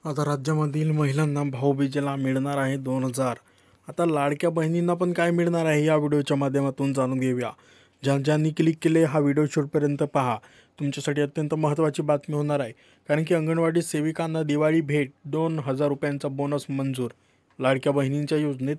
आता राज्यामधील महिलांना भाऊबीजेला मिळणार आहे 2,000. आता लाडक्या बहिणींना पण काय मिळणार आहे या व्हिडिओच्या माध्यमातून जाणून घेऊया. ज्यांनी क्लिक केले हा व्हिडिओ शेवटपर्यंत पहा. तुमच्यासाठी अत्यंत महत्त्वाची बातमी होणार आहे, कारण की अंगणवाडी सेविकांना दिवाळी भेट 2,000 रुपयांचा बोनस मंजूर. लाडक्या बहिणींच्या योजनेत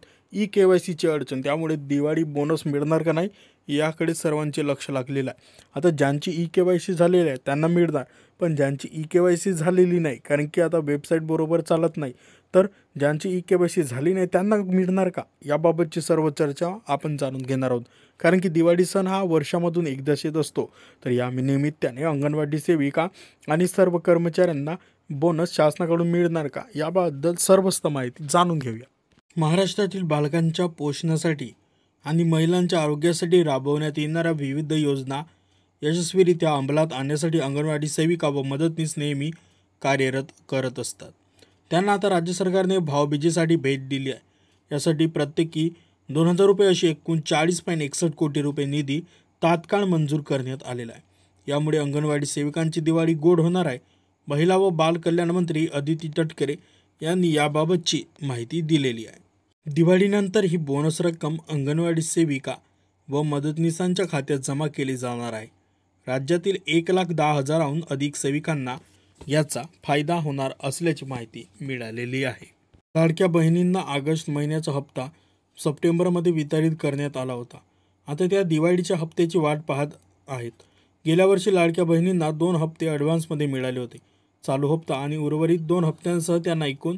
KYCची अडचण, त्यामुळे दिवाळी बोनस मिळणार का नाही याकडे सर्वांचे लक्ष लागलेलं आहे. आता ज्यांची KYC झालेली आहे त्यांना मिळणार, पण ज्यांची KYC झालेली नाही, कारण की आता वेबसाईट बरोबर चालत नाही, तर ज्यांची KYC झाली नाही त्यांना मिळणार का याबाबतची सर्व चर्चा आपण जाणून घेणार आहोत. कारण की दिवाळी सण हा वर्षामधून एकदाच येत असतो, तर या निमित्ताने अंगणवाडी सेविका आणि सर्व कर्मचाऱ्यांना बोनस शासनाकडून मिळणार का याबद्दल सर्वस्व माहिती जाणून घेऊया. महाराष्ट्रातील बालकांच्या पोषणासाठी आणि महिलांच्या आरोग्यासाठी राबवण्यात येणाऱ्या विविध योजना यशस्वीरित्या अंमलात आणण्यासाठी अंगणवाडी सेविका व मदतनीस नेहमी कार्यरत करत असतात. त्यांना आता राज्य सरकारने भाऊबीजेसाठी भेट दिली आहे. यासाठी प्रत्येकी 2,000 रुपये अशी एकूण 40.61 कोटी रुपये निधी तात्काळ मंजूर करण्यात आलेला आहे. यामुळे अंगणवाडी सेविकांची दिवाळी गोड होणार आहे. महिला व बाल कल्याण मंत्री अदिती तटकरे यांनी याबाबतची माहिती दिलेली आहे. दिवाळीनंतर ही बोनस रक्कम अंगणवाडी सेविका व मदतनीसांच्या खात्यात जमा केली जाणार आहे. राज्यातील 1,10,000हून अधिक सेविकांना याचा फायदा होणार असल्याची माहिती मिळालेली आहे. लाडक्या बहिणींना ऑगस्ट महिन्याचा हप्ता सप्टेंबरमध्ये वितरित करण्यात आला होता. आता त्या दिवाळीच्या हप्त्याची वाट पाहत आहेत. गेल्या वर्षी लाडक्या बहिणींना 2 हप्ते ॲडव्हान्समध्ये मिळाले होते. चालू हप्ता आणि उर्वरित 2 हप्त्यांसह त्यांना एकूण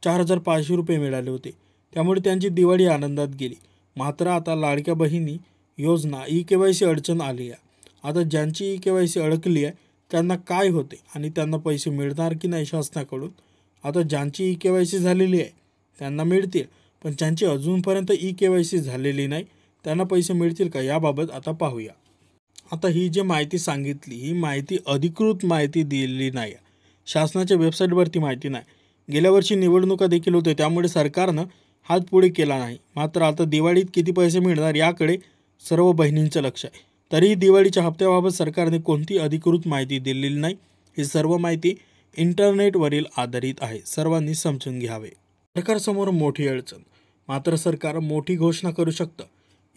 4,500 रुपये मिळाले होते. त्यामुळे त्यांची दिवाळी आनंदात गेली. मात्र आता लाडक्या बहिणी योजना KYC अडचण आली आहे. आता ज्यांची KYC अडकली आहे त्यांना काय होते आणि त्यांना पैसे मिळणार की नाही शासनाकडून. आता ज्यांची KYC झालेली आहे त्यांना मिळतील, पण ज्यांची अजूनपर्यंत KYC झालेली नाही त्यांना पैसे मिळतील का याबाबत आता पाहूया. आता ही जी माहिती सांगितली ही माहिती अधिकृत माहिती दिलेली नाही, शासनाच्या वेबसाईटवरती माहिती नाही. गेल्या वर्षी निवडणुका देखील होते, त्यामुळे सरकारनं हात पुढे केला नाही. मात्र आता दिवाळीत किती पैसे मिळणार याकडे सर्व बहिणींचं लक्ष आहे. तरीही दिवाळीच्या हप्त्याबाबत सरकारने कोणती अधिकृत माहिती दिलेली नाही. ही सर्व माहिती इंटरनेटवरील आधारित आहे, सर्वांनी समजून घ्यावे. सरकारसमोर मोठी अडचण, मात्र सरकार मोठी घोषणा करू शकतं.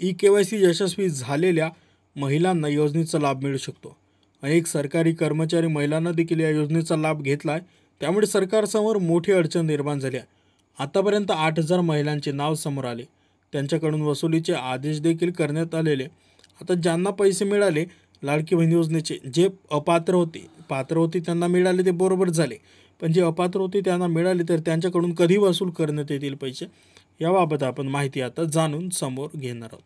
KYC यशस्वी झालेल्या महिलांना योजनेचा लाभ मिळू शकतो. अनेक सरकारी कर्मचारी महिलांना देखील या योजनेचा लाभ घेतला आहे. त्यामुळे सरकारसमोर मोठी अडचण निर्माण झाली आहे. आतापर्यंत 8,000 महिलांचे नाव समोर आले. त्यांच्याकडून वसुलीचे आदेश देखील करण्यात आलेले. आता ज्यांना पैसे मिळाले लाडकी बहीण योजनेचे, जे पात्र होते त्यांना मिळाले ते बरोबर झाले, पण जे अपात्र होते त्यांना मिळाले तर त्यांच्याकडून कधी वसूल करण्यात येतील पैसे याबाबत आपण माहिती आता जाणून समोर घेणार आहोत.